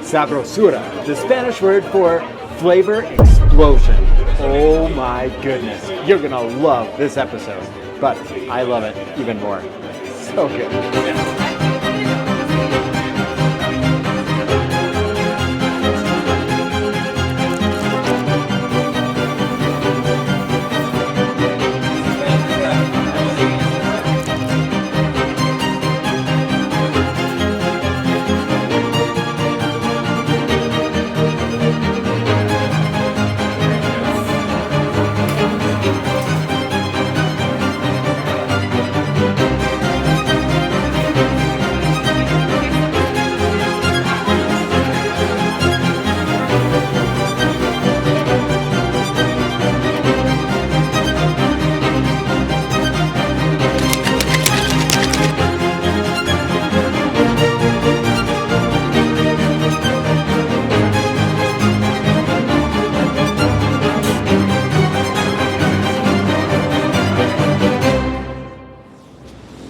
Sabrosura, the Spanish word for flavor explosion. Oh my goodness, you're gonna love this episode, but I love it even more. So good.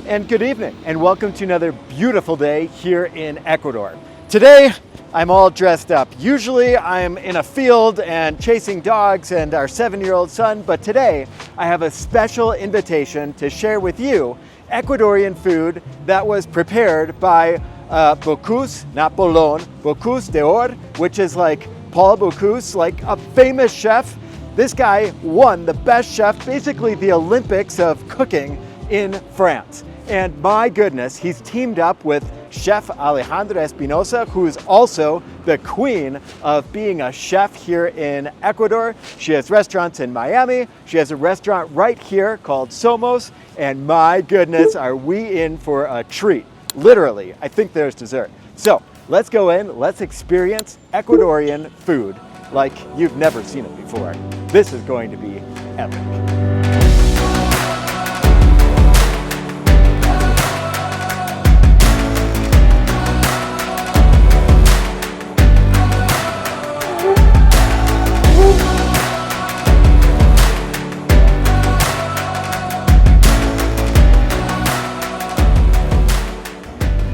And good evening, and welcome to another beautiful day here in Ecuador. Today, I'm all dressed up. Usually, I'm in a field and chasing dogs and our 7-year-old son, but today, I have a special invitation to share with you Ecuadorian food that was prepared by Bocuse, not Bolon, Bocuse d'Or, which is like Paul Bocuse, like a famous chef. This guy won the best chef, basically the Olympics of cooking in France. And my goodness, he's teamed up with Chef Alejandra Espinosa, who is also the queen of being a chef here in Ecuador. She has restaurants in Miami. She has a restaurant right here called SOMOS. And my goodness, are we in for a treat. Literally, I think there's dessert. So let's go in, let's experience Ecuadorian food like you've never seen it before. This is going to be epic.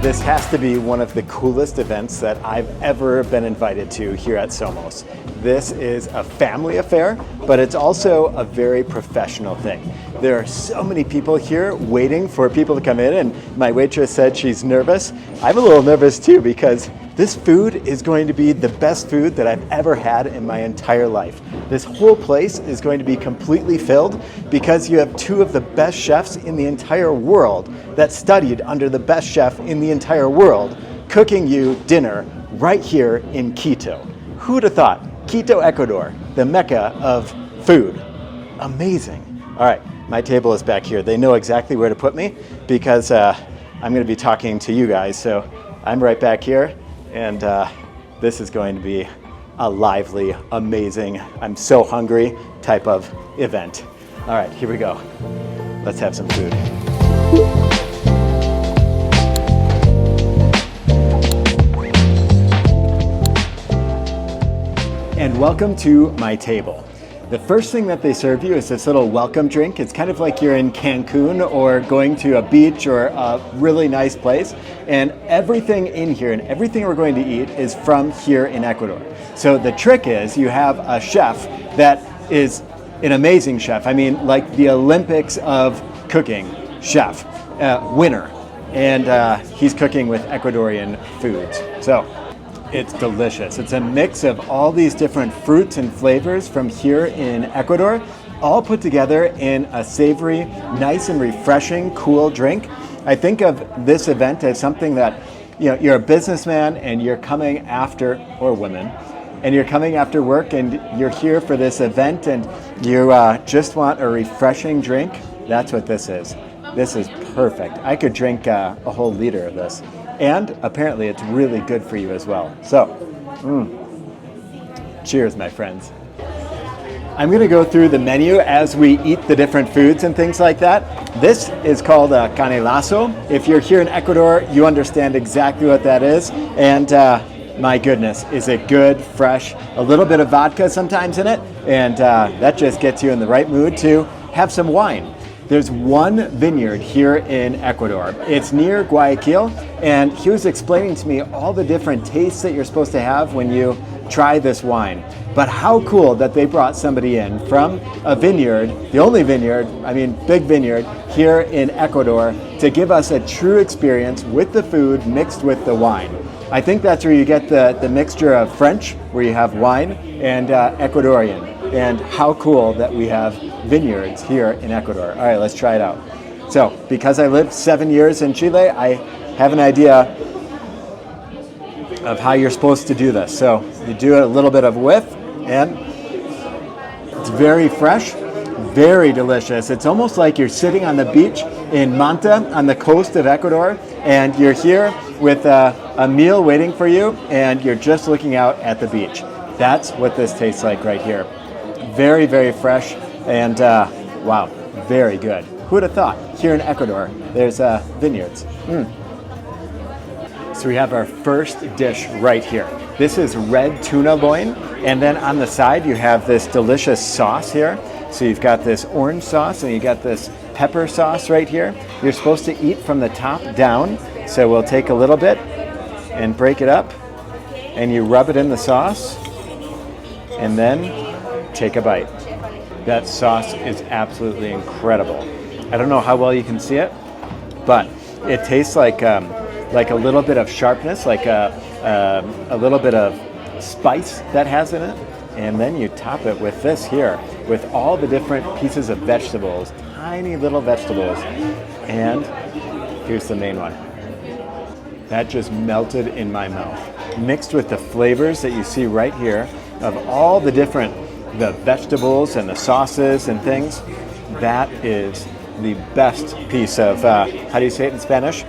This has to be one of the coolest events that I've ever been invited to here at SOMOS. This is a family affair, but it's also a very professional thing. There are so many people here waiting for people to come in, and my waitress said she's nervous. I'm a little nervous too, because this food is going to be the best food that I've ever had in my entire life. This whole place is going to be completely filled because you have two of the best chefs in the entire world that studied under the best chef in the entire world cooking you dinner right here in Quito. Who'd have thought? Quito, Ecuador, the mecca of food. Amazing. All right, my table is back here. They know exactly where to put me because I'm going to be talking to you guys. So I'm right back here, and this is going to be a lively, amazing, I'm so hungry type of event. All right, here we go. Let's have some food. And welcome to my table. The first thing that they serve you is this little welcome drink. It's kind of like you're in Cancun or going to a beach or a really nice place. And everything in here and everything we're going to eat is from here in Ecuador. So the trick is you have a chef that is an amazing chef. I mean, like the Olympics of cooking chef, winner. And he's cooking with Ecuadorian foods. So it's delicious. It's a mix of all these different fruits and flavors from here in Ecuador, all put together in a savory, nice and refreshing, cool drink. I think of this event as something that, you know, you're a businessman and you're coming after, or women, and you're coming after work and you're here for this event and you just want a refreshing drink. That's what this is. This is perfect. I could drink a whole liter of this. And apparently it's really good for you as well. So, cheers, my friends. I'm gonna go through the menu as we eat the different foods and things like that. This is called Canelazo. If you're here in Ecuador, you understand exactly what that is. And my goodness, is it good, fresh, a little bit of vodka sometimes in it. And that just gets you in the right mood to have some wine. There's one vineyard here in Ecuador. It's near Guayaquil, and he was explaining to me all the different tastes that you're supposed to have when you try this wine. But how cool that they brought somebody in from a vineyard, the only vineyard, big vineyard, here in Ecuador to give us a true experience with the food mixed with the wine. I think that's where you get the mixture of French, where you have wine, and Ecuadorian. And how cool that we have vineyards here in Ecuador. All right, let's try it out. So, because I lived 7 years in Chile, I have an idea of how you're supposed to do this. So, you do a little bit of whiff, and it's very fresh, very delicious. It's almost like you're sitting on the beach in Manta on the coast of Ecuador, and you're here with a meal waiting for you, and you're just looking out at the beach. That's what this tastes like right here. Very, very fresh, and wow, very good. Who would have thought? Here in Ecuador, there's vineyards. So we have our first dish right here. This is red tuna loin, and then on the side you have this delicious sauce here. So you've got this orange sauce, and you got this pepper sauce right here. You're supposed to eat from the top down, so we'll take a little bit and break it up, and you rub it in the sauce, and then take a bite. That sauce is absolutely incredible. I don't know how well you can see it, but it tastes like a little bit of sharpness, like a little bit of spice that has in it. And then you top it with this here, with all the different pieces of vegetables, tiny little vegetables. And here's the main one. That just melted in my mouth. Mixed with the flavors that you see right here of all the vegetables and the sauces and things. That is the best piece of, how do you say it in Spanish?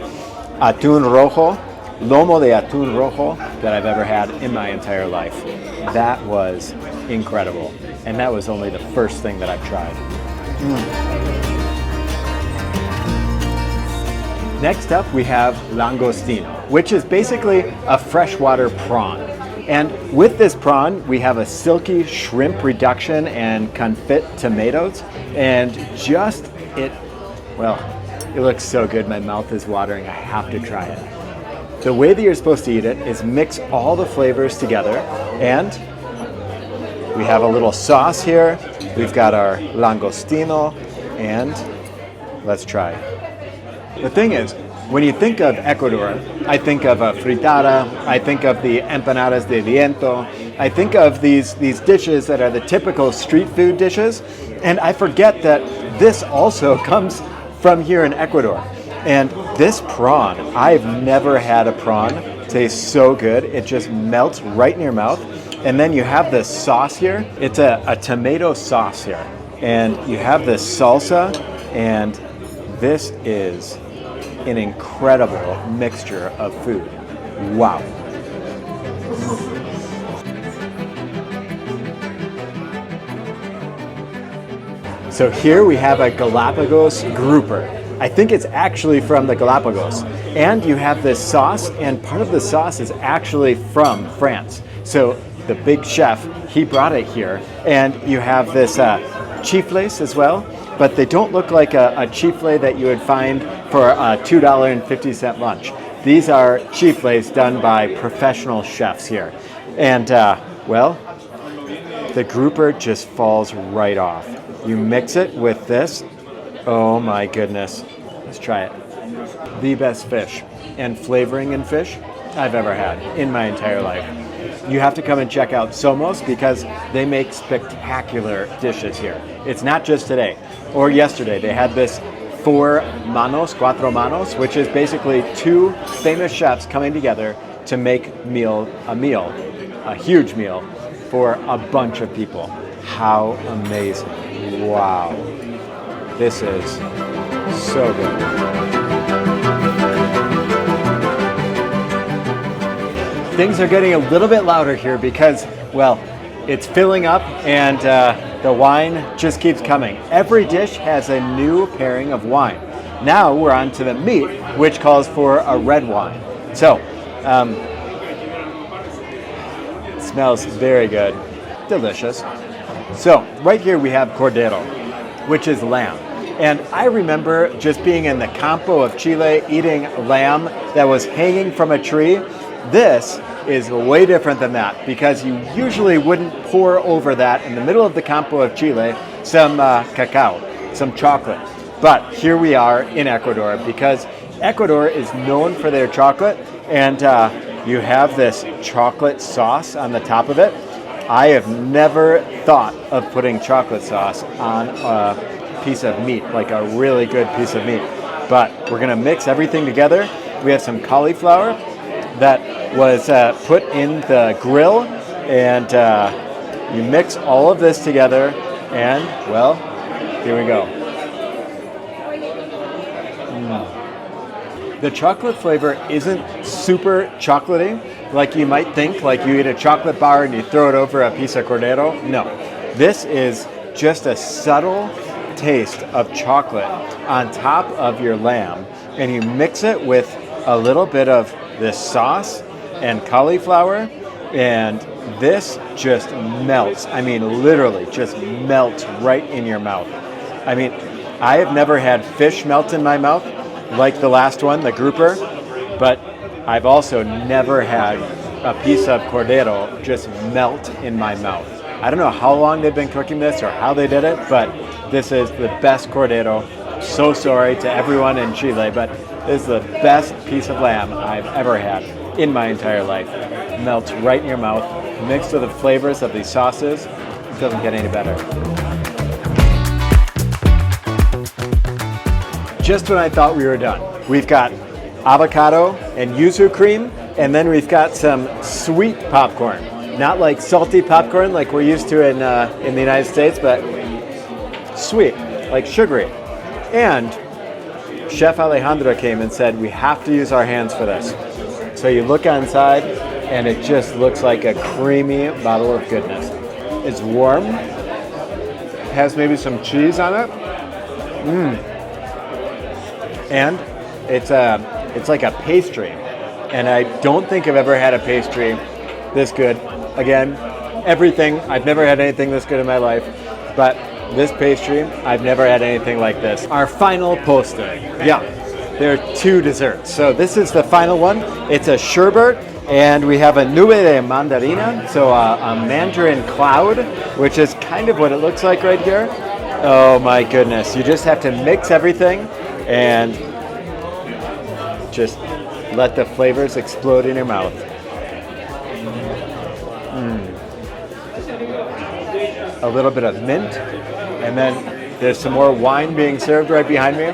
Atún rojo, lomo de atún rojo that I've ever had in my entire life. That was incredible. And that was only the first thing that I've tried. Next up, we have Langostino, which is basically a freshwater prawn. And with this prawn, we have a silky shrimp reduction and confit tomatoes. And it looks so good. My mouth is watering. I have to try it. The way that you're supposed to eat it is mix all the flavors together. And we have a little sauce here. We've got our langostino, and let's try. The thing is, when you think of Ecuador, I think of a fritada, I think of the empanadas de viento, I think of these dishes that are the typical street food dishes, and I forget that this also comes from here in Ecuador. And this prawn, I've never had a prawn taste so good. It just melts right in your mouth. And then you have this sauce here. It's a tomato sauce here. And you have this salsa, and this is an incredible mixture of food. Wow. So here we have a Galápagos grouper. I think it's actually from the Galápagos. And you have this sauce, and part of the sauce is actually from France. So the big chef, he brought it here. And you have this chifles as well, but they don't look like a chifle that you would find for a $2.50 lunch. These are chifles done by professional chefs here. And, the grouper just falls right off. You mix it with this. Oh my goodness. Let's try it. The best fish and flavoring in fish I've ever had in my entire life. You have to come and check out SOMOS because they make spectacular dishes here. It's not just today or yesterday. They had this cuatro manos, which is basically two famous chefs coming together to make a huge meal for a bunch of people. How amazing. Wow. This is so good. Things are getting a little bit louder here because, it's filling up and the wine just keeps coming. Every dish has a new pairing of wine. Now we're on to the meat, which calls for a red wine. So, it smells very good. Delicious. So, right here we have Cordero, which is lamb. And I remember just being in the campo of Chile eating lamb that was hanging from a tree. This is way different than that because you usually wouldn't pour over that in the middle of the campo of Chile some cacao, some chocolate. But here we are in Ecuador because Ecuador is known for their chocolate, and you have this chocolate sauce on the top of it. I have never thought of putting chocolate sauce on a piece of meat, like a really good piece of meat. But we're gonna mix everything together. We have some cauliflower that was put in the grill, and you mix all of this together, and well, here we go. The chocolate flavor isn't super chocolatey like you might think, like you eat a chocolate bar and you throw it over a piece of Cordero. No, this is just a subtle taste of chocolate on top of your lamb, and you mix it with a little bit of this sauce and cauliflower, and this just melts. I mean, literally just melts right in your mouth. I mean, I have never had fish melt in my mouth like the last one, the grouper, but I've also never had a piece of Cordero just melt in my mouth. I don't know how long they've been cooking this or how they did it, but this is the best Cordero. So sorry to everyone in Chile, but this is the best piece of lamb I've ever had in my entire life. It melts right in your mouth, mixed with the flavors of these sauces. It doesn't get any better. Just when I thought we were done, we've got avocado and yuzu cream, and then we've got some sweet popcorn. Not like salty popcorn like we're used to in the United States, but sweet, like sugary. And Chef Alejandra came and said, we have to use our hands for this. So you look inside, and it just looks like a creamy bottle of goodness. It's warm, has maybe some cheese on it. And it's like a pastry, and I don't think I've ever had a pastry this good. Again, everything, I've never had anything this good in my life, but this pastry, I've never had anything like this. Our final postre. Yeah, there are two desserts. So this is the final one. It's a sherbet, and we have a Nube de Mandarina, so a mandarin cloud, which is kind of what it looks like right here. Oh my goodness, you just have to mix everything and just let the flavors explode in your mouth. A little bit of mint, and then there's some more wine being served right behind me.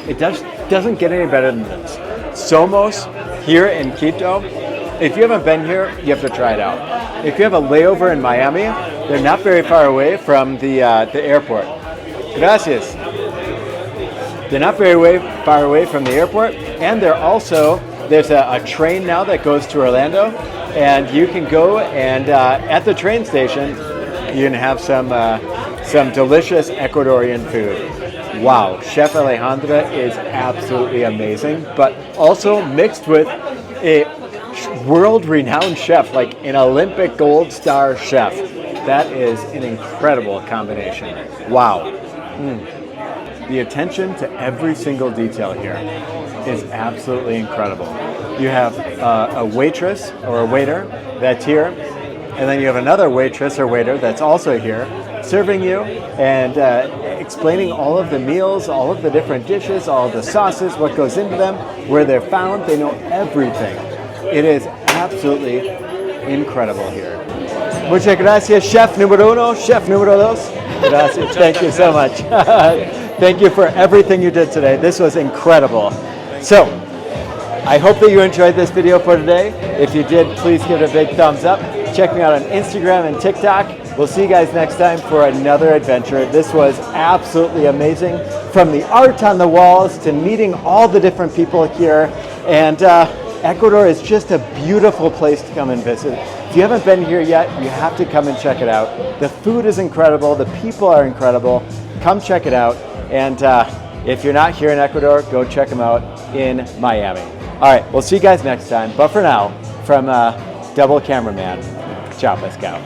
It doesn't get any better than this. SOMOS here in Quito, if you haven't been here, you have to try it out. If you have a layover in Miami, they're not very far away from the airport. Gracias. They're not very far away from the airport, and there's a train now that goes to Orlando, and you can go and at the train station, you can have some delicious Ecuadorian food. Wow, Chef Alejandra is absolutely amazing, but also mixed with a world-renowned chef, like an Olympic gold star chef. That is an incredible combination. Wow. The attention to every single detail here is absolutely incredible. You have a waitress or a waiter that's here, and then you have another waitress or waiter that's also here serving you and explaining all of the meals, all of the different dishes, all of the sauces, what goes into them, where they're found. They know everything. It is absolutely incredible here. Muchas gracias, Chef Número Uno, Chef Número Dos. Gracias. Thank you so much. Thank you for everything you did today. This was incredible. So, I hope that you enjoyed this video for today. If you did, please give it a big thumbs up. Check me out on Instagram and TikTok. We'll see you guys next time for another adventure. This was absolutely amazing. From the art on the walls to meeting all the different people here. And Ecuador is just a beautiful place to come and visit. If you haven't been here yet, you have to come and check it out. The food is incredible. The people are incredible. Come check it out. And if you're not here in Ecuador, go check them out in Miami. All right, we'll see you guys next time. But for now, from Double Cameraman, Chao pescao.